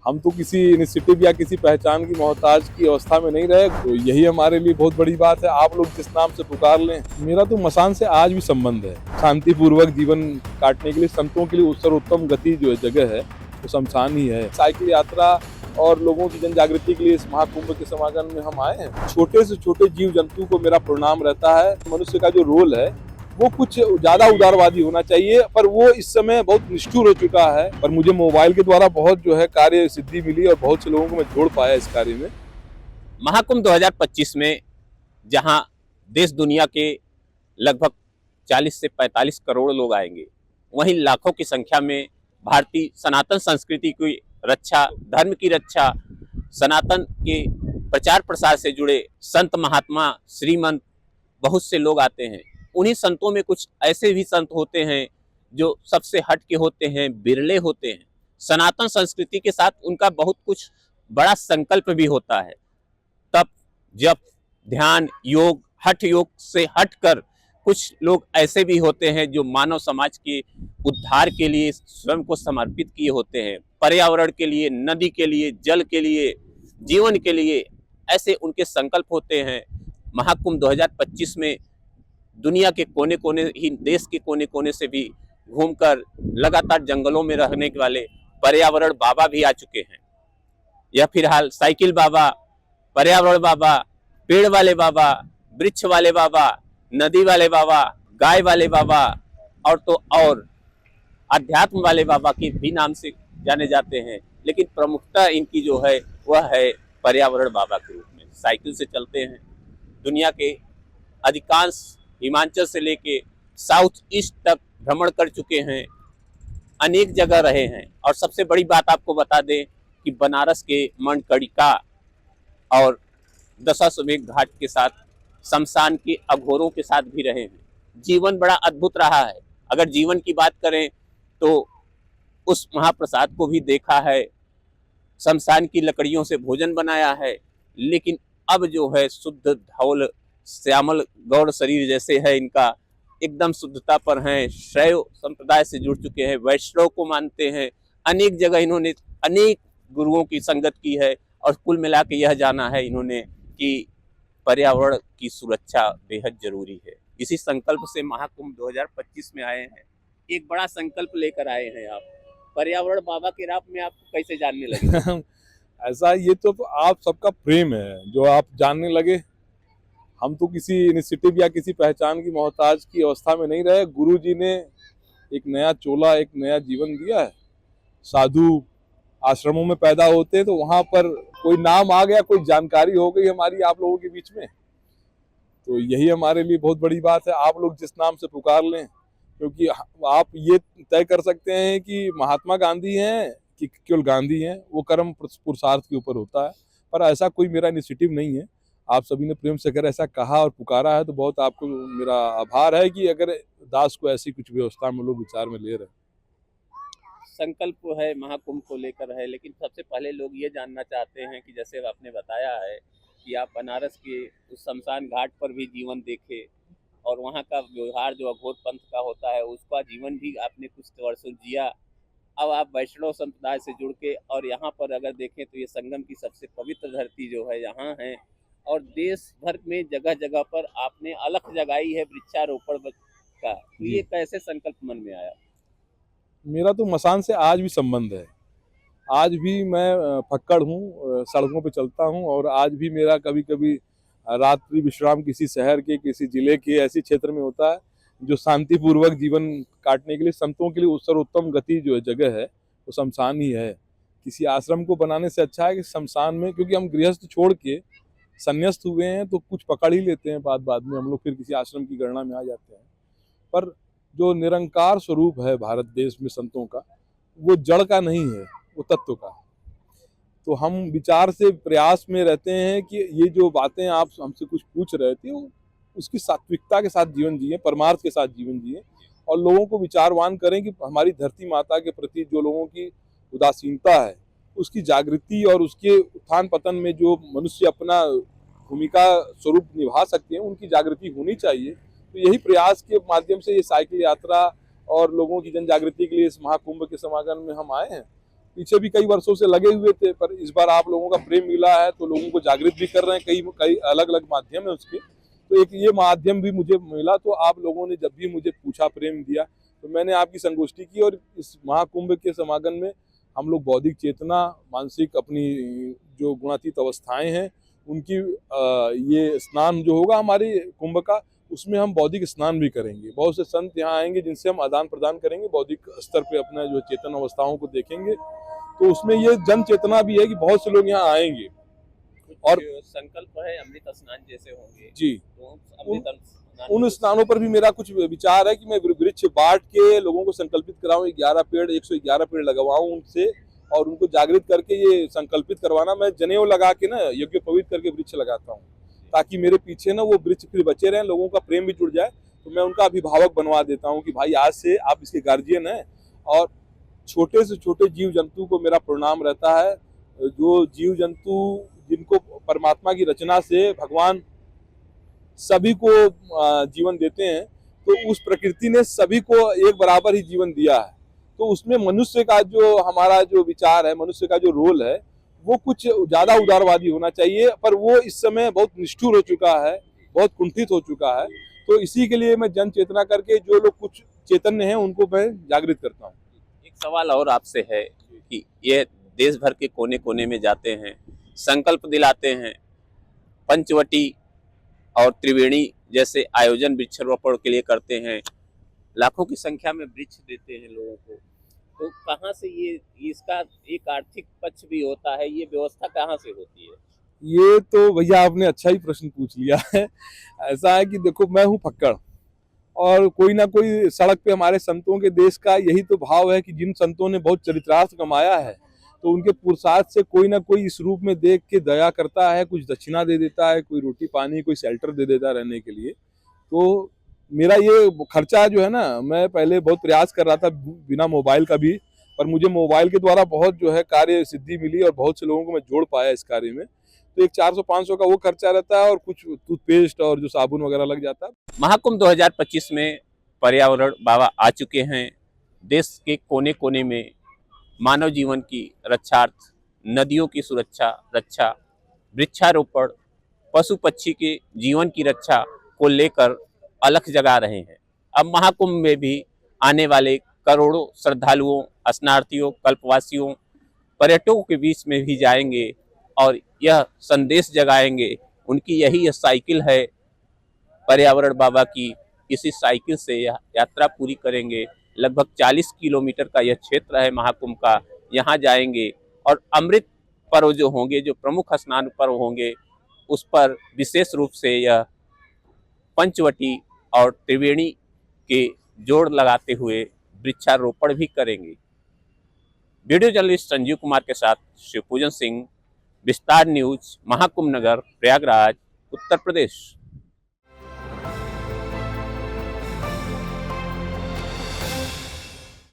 हम तो किसी इनिशिएटिव या किसी पहचान की मोहताज की अवस्था में नहीं रहे, तो यही हमारे लिए बहुत बड़ी बात है। आप लोग जिस नाम से पुकार लें, मेरा तो मसान से आज भी संबंध है। शांतिपूर्वक जीवन काटने के लिए संतों के लिए सर्वोत्तम गति जो जगह है वो शमशान ही है। साइकिल यात्रा और लोगों की जन जागृति के लिए इस महाकुंभ के समागम में हम आए हैं। छोटे से छोटे जीव जंतु को मेरा प्रणाम रहता है। मनुष्य का जो रोल है वो कुछ ज्यादा उदारवादी होना चाहिए, पर वो इस समय बहुत निष्ठुर हो चुका है। पर मुझे मोबाइल के द्वारा बहुत जो है कार्य सिद्धि मिली और बहुत से लोगों को मैं जोड़ पाया इस कार्य में। महाकुंभ 2025 में जहां देश दुनिया के लगभग 40 से 45 करोड़ लोग आएंगे, वहीं लाखों की संख्या में भारतीय सनातन संस्कृति की रक्षा, धर्म की रक्षा, सनातन के प्रचार प्रसार से जुड़े संत महात्मा श्रीमंत बहुत से लोग आते हैं। उन्हीं संतों में कुछ ऐसे भी संत होते हैं जो सबसे हट के होते हैं, बिरले होते हैं। सनातन संस्कृति के साथ उनका बहुत कुछ बड़ा संकल्प भी होता है। तप, जप, ध्यान, योग, हठ योग से हटकर कुछ लोग ऐसे भी होते हैं जो मानव समाज के उद्धार के लिए स्वयं को समर्पित किए होते हैं। पर्यावरण के लिए, नदी के लिए, जल के लिए, जीवन के लिए ऐसे उनके संकल्प होते हैं। महाकुंभ 2025 में दुनिया के कोने कोने ही, देश के कोने कोने से भी घूमकर लगातार जंगलों में रहने वाले पर्यावरण बाबा भी आ चुके हैं। यह फिलहाल साइकिल बाबा, पर्यावरण बाबा, पेड़ वाले बाबा, वृक्ष वाले बाबा, नदी वाले बाबा, गाय वाले बाबा और तो और अध्यात्म वाले बाबा के भी नाम से जाने जाते हैं, लेकिन प्रमुखता इनकी जो है वह है पर्यावरण बाबा के रूप में। साइकिल से चलते हैं, दुनिया के अधिकांश हिमाचल से लेके साउथ ईस्ट तक भ्रमण कर चुके हैं, अनेक जगह रहे हैं। और सबसे बड़ी बात आपको बता दें कि बनारस के मणिकर्णिका और दशाश्वमेध घाट के साथ, शमशान के अघोरों के साथ भी रहे हैं। जीवन बड़ा अद्भुत रहा है। अगर जीवन की बात करें तो उस महाप्रसाद को भी देखा है, शमशान की लकड़ियों से भोजन बनाया है, लेकिन अब जो है शुद्ध धौल श्यामल गौड़ शरीर जैसे है इनका, एकदम शुद्धता पर हैं, शैव संप्रदाय से जुड़ चुके हैं, वैष्णव को मानते हैं। अनेक जगह इन्होंने अनेक गुरुओं की संगत की है और कुल मिला के यह जाना है इन्होंने कि पर्यावरण की सुरक्षा बेहद जरूरी है। इसी संकल्प से महाकुंभ 2025 में आए हैं। एक बड़ा संकल्प लेकर आए हैं आप। पर्यावरण बाबा के राह में आपको कैसे जानने लगे? ऐसा ये तो आप सबका प्रेम है जो आप जानने लगे। हम तो किसी इनिशिएटिव या किसी पहचान की मोहताज की अवस्था में नहीं रहे। गुरु जी ने एक नया चोला, एक नया जीवन दिया है। साधु आश्रमों में पैदा होते हैं तो वहां पर कोई नाम आ गया, कोई जानकारी हो गई हमारी आप लोगों के बीच में, तो यही हमारे लिए बहुत बड़ी बात है। आप लोग जिस नाम से पुकार लें, क्योंकि आप ये तय कर सकते हैं कि महात्मा गांधी हैं कि केवल गांधी हैं, वो कर्म पुरुषार्थ के ऊपर होता है। पर ऐसा कोई मेरा इनिशिएटिव नहीं है। आप सभी ने प्रेम से अगर ऐसा कहा और पुकारा है तो बहुत आपको मेरा आभार है कि अगर दास को ऐसी कुछ व्यवस्था में लोग विचार में ले रहे हैं। संकल्प है महाकुंभ को लेकर है, लेकिन सबसे पहले लोग ये जानना चाहते हैं कि जैसे आपने बताया है कि आप बनारस के उस शमशान घाट पर भी जीवन देखे और वहाँ का व्यवहार जो अघोर पंथ का होता है उसका जीवन भी आपने कुछ वर्षों जिया। अब आप वैष्णव संप्रदाय से जुड़ के और यहाँ पर अगर देखें तो ये संगम की सबसे पवित्र धरती जो है यहाँ है, और देश भर में जगह जगह पर आपने अलख जगाई है वृक्षारोपण का। तो ये कैसे संकल्प मन में आया? मेरा तो मसान से आज भी संबंध है। आज भी मैं फक्कड़ हूँ, सड़कों पे चलता हूँ और आज भी मेरा कभी कभी रात्रि विश्राम किसी शहर के, किसी जिले के ऐसे क्षेत्र में होता है जो शांतिपूर्वक जीवन काटने के लिए संतों के लिए सर्वोत्तम गति जो जगह है वो शमशान ही है। किसी आश्रम को बनाने से अच्छा है कि शमशान में, क्योंकि हम गृहस्थ छोड़ के संन्यास्त हुए हैं तो कुछ पकड़ ही लेते हैं, बाद में हम लोग फिर किसी आश्रम की गणना में आ जाते हैं। पर जो निरंकार स्वरूप है भारत देश में संतों का, वो जड़ का नहीं है, वो तत्व का। तो हम विचार से प्रयास में रहते हैं कि ये जो बातें आप हमसे कुछ पूछ रहे थे उसकी सात्विकता के साथ जीवन जिए, परमार्थ के साथ जीवन जिए और लोगों को विचारवान करें कि हमारी धरती माता के प्रति जो लोगों की उदासीनता है उसकी जागृति और उसके उत्थान पतन में जो मनुष्य अपना भूमिका स्वरूप निभा सकते हैं उनकी जागृति होनी चाहिए। तो यही प्रयास के माध्यम से ये साइकिल यात्रा और लोगों की जन जागृति के लिए इस महाकुंभ के समागम में हम आए हैं। पीछे भी कई वर्षों से लगे हुए थे, पर इस बार आप लोगों का प्रेम मिला है तो लोगों को जागृत भी कर रहे हैं। कई कई अलग अलग माध्यम है उसके, तो एक ये माध्यम भी मुझे मिला। तो आप लोगों ने जब भी मुझे पूछा, प्रेम दिया, तो मैंने आपकी संगोष्ठी की। और इस महाकुंभ के समागम में हम लोग बौद्धिक चेतना, मानसिक अपनी जो गुणातीत अवस्थाएं हैं उनकी ये स्नान जो होगा हमारे कुंभ का, उसमें हम बौद्धिक स्नान भी करेंगे। बहुत से संत यहाँ आएंगे जिनसे हम आदान प्रदान करेंगे, बौद्धिक स्तर पे अपना जो चेतन अवस्थाओं को देखेंगे। तो उसमें ये जन चेतना भी है कि बहुत से लोग यहाँ आएंगे। और संकल्प है अमृत स्नान जैसे होंगे जी, तो उन स्नानों पर भी मेरा कुछ विचार है कि मैं वृक्ष बांट के लोगों को संकल्पित कराऊं, 11 पेड़, 111 पेड़ लगवाऊं उनसे, और उनको जागृत करके ये संकल्पित करवाना। मैं जनेऊ लगा के ना यज्ञ पवित्र करके वृक्ष लगाता हूँ, ताकि मेरे पीछे ना वो वृक्ष फिर बचे रहें, लोगों का प्रेम भी जुड़ जाए। तो मैं उनका अभिभावक बनवा देता हूँ कि भाई आज से आप इसके गार्जियन हैं। और छोटे से छोटे जीव जंतु को मेरा प्रणाम रहता है। जो जीव जंतु जिनको परमात्मा की रचना से भगवान सभी को जीवन देते हैं, तो उस प्रकृति ने सभी को एक बराबर ही जीवन दिया है। तो उसमें मनुष्य का जो हमारा जो विचार है, मनुष्य का जो रोल है, वो कुछ ज्यादा उदारवादी होना चाहिए, पर वो इस समय बहुत निष्ठुर हो चुका है, बहुत कुंठित हो चुका है। तो इसी के लिए मैं जन चेतना करके जो लोग कुछ चैतन्य हैं उनको मैं जागृत करता हूँ। एक सवाल और आपसे है कि ये देश भर के कोने कोने में जाते हैं, संकल्प दिलाते हैं, पंचवटी और त्रिवेणी जैसे आयोजन वृक्षारोपण के लिए करते हैं, लाखों की संख्या में वृक्ष देते हैं लोगों को। तो कहाँ से ये इसका एक आर्थिक पक्ष भी होता है, ये व्यवस्था कहाँ से होती है? ये तो भैया आपने अच्छा ही प्रश्न पूछ लिया है। ऐसा है कि देखो, मैं हूँ फक्कड़, और कोई ना कोई सड़क पे हमारे संतों के देश का यही तो भाव है कि जिन संतों ने बहुत चरितार्थ कमाया है, तो उनके पुरुषार्थ से कोई ना कोई इस रूप में देख के दया करता है, कुछ दक्षिणा दे देता है, कोई रोटी पानी, कोई शेल्टर दे देता है रहने के लिए। तो मेरा ये खर्चा जो है ना, मैं पहले बहुत प्रयास कर रहा था बिना मोबाइल का भी, पर मुझे मोबाइल के द्वारा बहुत जो है कार्य सिद्धि मिली और बहुत से लोगों को मैं जोड़ पाया इस कार्य में। तो एक 400-500 का वो खर्चा रहता है, और कुछ टूथपेस्ट और जो साबुन वगैरह लग जाता है। महाकुंभ 2025 में पर्यावरण बाबा आ चुके हैं। देश के कोने कोने में मानव जीवन की रक्षार्थ, नदियों की सुरक्षा, रक्षा, वृक्षारोपण, पशु पक्षी के जीवन की रक्षा को लेकर अलख जगा रहे हैं। अब महाकुंभ में भी आने वाले करोड़ों श्रद्धालुओं, स्नार्थियों, कल्पवासियों, पर्यटकों के बीच में भी जाएंगे और यह संदेश जगाएंगे। उनकी यही साइकिल है पर्यावरण बाबा की। इसी साइकिल से यह यात्रा पूरी करेंगे। लगभग 40 किलोमीटर का यह क्षेत्र है महाकुंभ का। यहाँ जाएंगे और अमृत पर्व जो होंगे, जो प्रमुख स्नान पर्व होंगे, उस पर विशेष रूप से यह पंचवटी और त्रिवेणी के जोड़ लगाते हुए वृक्षारोपण भी करेंगे। वीडियो जर्नलिस्ट संजीव कुमार के साथ शिवपूजन सिंह, विस्तार न्यूज, महाकुंभ नगर, प्रयागराज, उत्तर प्रदेश।